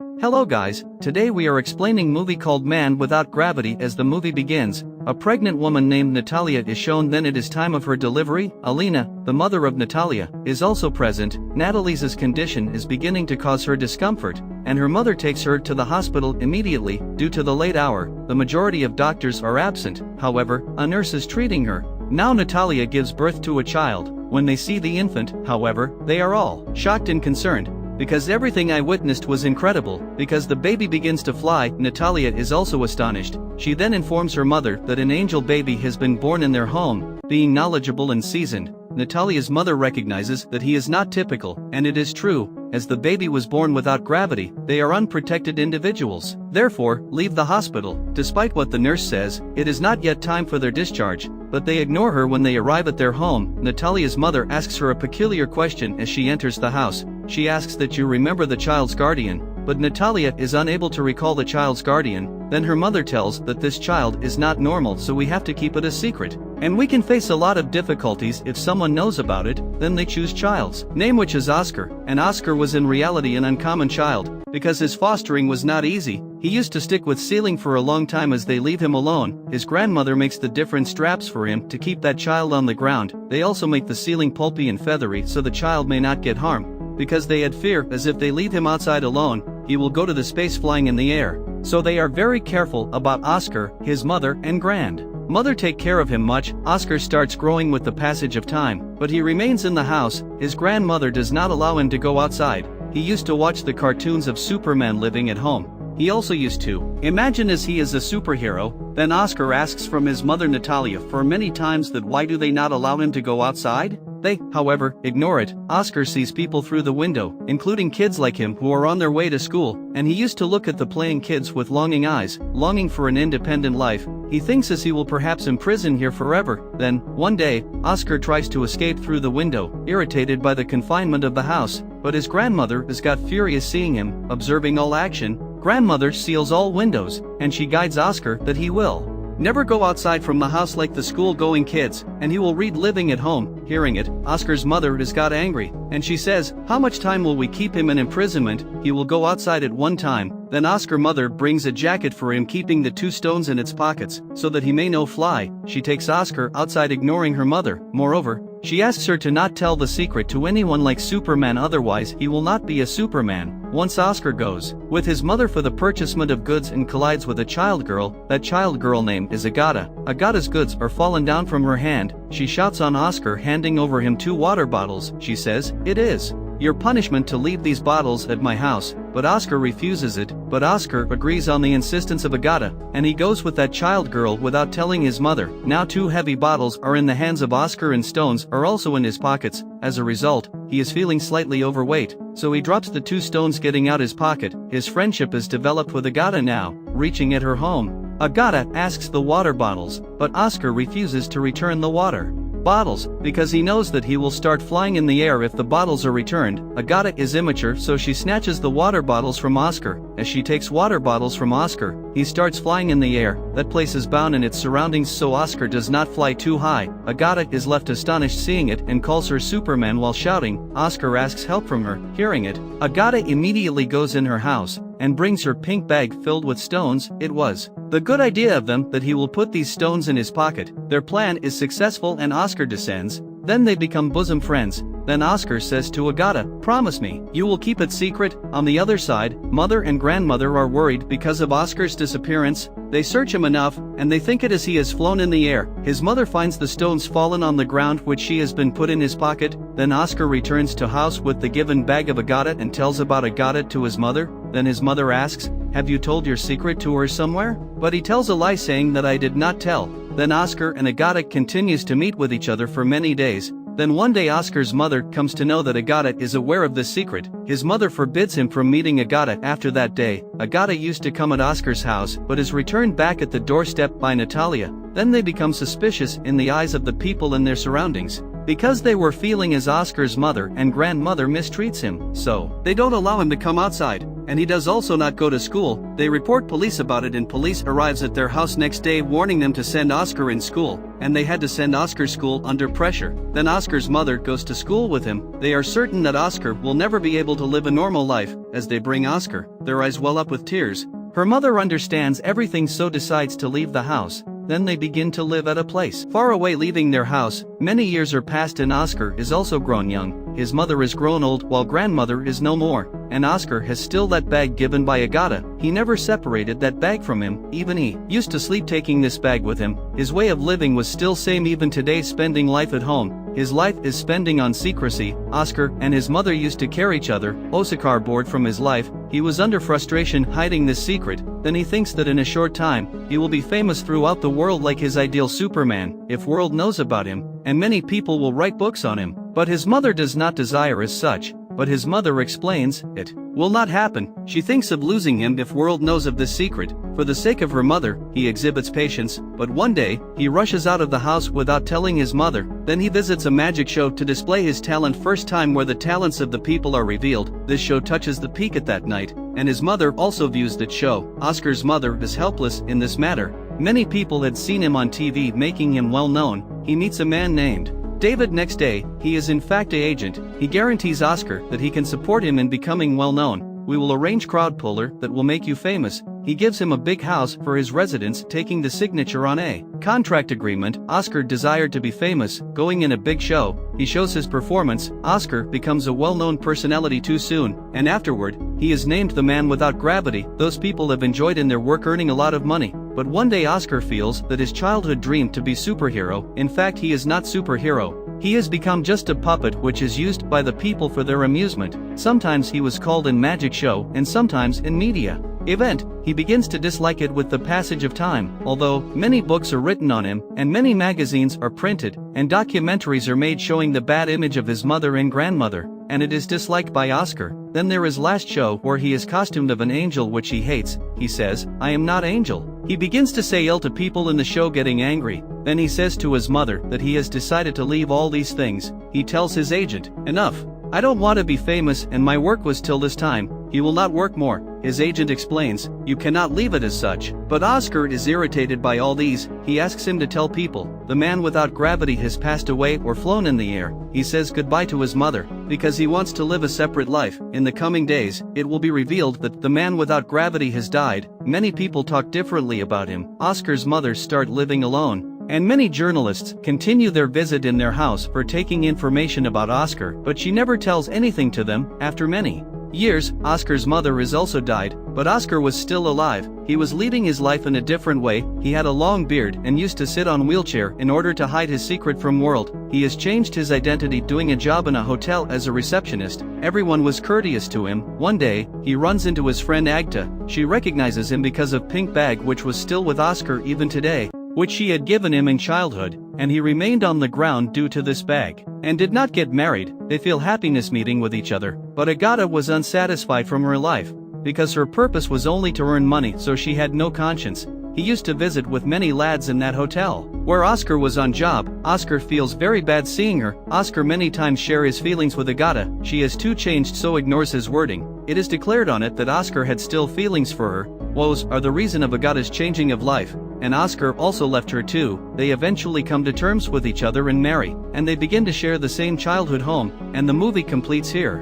Hello guys, today we are explaining movie called Man Without Gravity. As the movie begins, a pregnant woman named Natalia is shown. Then it is time of her delivery. Alina, the mother of Natalia, is also present. Natalie's condition is beginning to cause her discomfort, and her mother takes her to the hospital immediately. Due to the late hour, the majority of doctors are absent. However, a nurse is treating her. Now Natalia gives birth to a child. When they see the infant, however, they are all shocked and concerned, because everything I witnessed was incredible. Because the baby begins to fly, Natalia is also astonished. She then informs her mother that an angel baby has been born in their home. Being knowledgeable and seasoned, Natalia's mother recognizes that he is not typical, and it is true. As the baby was born without gravity, they are unprotected individuals. Therefore, leave the hospital. Despite what the nurse says, it is not yet time for their discharge, but they ignore her. When they arrive at their home, Natalia's mother asks her a peculiar question as she enters the house. She asks that you remember the child's guardian, but Natalia is unable to recall the child's guardian. Then her mother tells that this child is not normal, so we have to keep it a secret. And we can face a lot of difficulties if someone knows about it. Then they choose child's name, which is Oscar, and Oscar was in reality an uncommon child, because his fostering was not easy. He used to stick with ceiling for a long time. As they leave him alone, his grandmother makes the different straps for him to keep that child on the ground. They also make the ceiling pulpy and feathery so the child may not get harmed, because they had fear as if they leave him outside alone, he will go to the space flying in the air. So they are very careful about Oscar. His mother and grandmother take care of him much. Oscar starts growing with the passage of time, but he remains in the house. His grandmother does not allow him to go outside. He used to watch the cartoons of Superman living at home. He also used to imagine as he is a superhero. Then Oscar asks from his mother Natalia for many times that why do they not allow him to go outside? They, however, ignore it. Oscar sees people through the window, including kids like him who are on their way to school, and he used to look at the playing kids with longing eyes, longing for an independent life. He thinks as he will perhaps imprison here forever. Then, one day, Oscar tries to escape through the window, irritated by the confinement of the house, but his grandmother has got furious seeing him, observing all action. Grandmother seals all windows, and she guides Oscar that he will never go outside from the house like the school-going kids, and he will read living at home. Hearing it, Oscar's mother has got angry, and she says, how much time will we keep him in imprisonment? He will go outside at one time. Then Oscar's mother brings a jacket for him, keeping the 2 stones in its pockets, so that he may no fly. She takes Oscar outside, ignoring her mother. Moreover, she asks her to not tell the secret to anyone like Superman, otherwise he will not be a Superman. Once Oscar goes with his mother for the purchasement of goods and collides with a child girl. That child girl name is Agata. Agata's goods are fallen down from her hand. She shouts on Oscar, handing over him 2 water bottles. She says, "It is your punishment to leave these bottles at my house," but Oscar refuses it. But Oscar agrees on the insistence of Agata, and he goes with that child girl without telling his mother. Now 2 heavy bottles are in the hands of Oscar, and stones are also in his pockets. As a result, he is feeling slightly overweight, so he drops the 2 stones, getting out his pocket. His friendship is developed with Agata now. Reaching at her home, Agata asks the water bottles, but Oscar refuses to return the water bottles, because he knows that he will start flying in the air if the bottles are returned. Agata is immature, so she snatches the water bottles from Oscar. As she takes water bottles from Oscar, he starts flying in the air. That place is bound in its surroundings, so Oscar does not fly too high. Agata is left astonished seeing it and calls her Superman while shouting. Oscar asks help from her. Hearing it, Agata immediately goes in her house and brings her pink bag filled with stones. It was the good idea of them that he will put these stones in his pocket. Their plan is successful and Oscar descends. Then they become bosom friends. Then Oscar says to Agata, "Promise me, you will keep it secret." On the other side, mother and grandmother are worried because of Oscar's disappearance. They search him enough, and they think it is he has flown in the air. His mother finds the stones fallen on the ground, which she has been put in his pocket. Then Oscar returns to house with the given bag of Agata and tells about Agata to his mother. Then his mother asks, "Have you told your secret to her somewhere?" But he tells a lie, saying that I did not tell. Then Oscar and Agata continues to meet with each other for many days. Then one day Oscar's mother comes to know that Agata is aware of this secret. His mother forbids him from meeting Agata. After that day, Agata used to come at Oscar's house, but is returned back at the doorstep by Natalia. Then they become suspicious in the eyes of the people in their surroundings, because they were feeling as Oscar's mother and grandmother mistreats him, so they don't allow him to come outside. and he does also not go to school. They report police about it and police arrives at their house next day warning them to send Oscar in school, and they had to send Oscar's school under pressure. Then Oscar's mother goes to school with him. They are certain that Oscar will never be able to live a normal life. As they bring Oscar, their eyes well up with tears. Her mother understands everything, so decides to leave the house. Then they begin to live at a place far away, leaving their house. Many years are passed and Oscar is also grown young. His mother is grown old while grandmother is no more. And Oscar has still that bag given by Agata. He never separated that bag from him. Even he used to sleep taking this bag with him. His way of living was still same even today, spending life at home. His life is spending on secrecy. Oscar and his mother used to care each other. Oscar bored from his life. He was under frustration hiding this secret. Then he thinks that in a short time, he will be famous throughout the world like his ideal Superman, if world knows about him, and many people will write books on him. But his mother does not desire as such. But his mother explains, it will not happen. She thinks of losing him if world knows of this secret. For the sake of her mother, he exhibits patience, but one day, he rushes out of the house without telling his mother. Then he visits a magic show to display his talent, first time where the talents of the people are revealed. This show touches the peak at that night, and his mother also views that show. Oscar's mother is helpless in this matter. Many people had seen him on TV, making him well known. He meets a man named David next day. He is in fact an agent. He guarantees Oscar that he can support him in becoming well known. We will arrange crowd puller that will make you famous. He gives him a big house for his residence, taking the signature on a contract agreement. Oscar desired to be famous, going in a big show. He shows his performance. Oscar becomes a well-known personality too soon, and afterward, he is named the man without gravity. Those people have enjoyed in their work, earning a lot of money. But one day Oscar feels that his childhood dream to be superhero. In fact, he is not superhero. He has become just a puppet which is used by the people for their amusement. Sometimes he was called in magic show and sometimes in media event. He begins to dislike it with the passage of time. Although many books are written on him and many magazines are printed and documentaries are made showing the bad image of his mother and grandmother, and it is disliked by Oscar. Then there is last show where he is costumed of an angel which he hates. He says, "I am not angel." He begins to say ill to people in the show, getting angry. Then he says to his mother that he has decided to leave all these things. He tells his agent, "Enough. I don't want to be famous and my work was till this time." He will not work more. His agent explains, "You cannot leave it as such." But Oscar is irritated by all these. He asks him to tell people the man without gravity has passed away or flown in the air. He says goodbye to his mother because he wants to live a separate life. In the coming days, it will be revealed that the man without gravity has died. Many people talk differently about him. Oscar's mother start living alone. And many journalists continue their visit in their house for taking information about Oscar, but she never tells anything to them. After many years, Oscar's mother is also died, but Oscar was still alive. He was leading his life in a different way. He had a long beard and used to sit on wheelchair in order to hide his secret from world. He has changed his identity, doing a job in a hotel as a receptionist. Everyone was courteous to him. One day, he runs into his friend Agta. She recognizes him because of pink bag which was still with Oscar even today, which she had given him in childhood, and he remained on the ground due to this bag, and did not get married. They feel happiness meeting with each other, but Agata was unsatisfied from her life, because her purpose was only to earn money, so she had no conscience. He used to visit with many lads in that hotel, where Oscar was on job. Oscar feels very bad seeing her. Oscar many times share his feelings with Agata. She has too changed, so ignores his wording. It is declared on it that Oscar had still feelings for her. Woes are the reason of Agata's changing of life, and Oscar also left her too. They eventually come to terms with each other and marry, and they begin to share the same childhood home, and the movie completes here.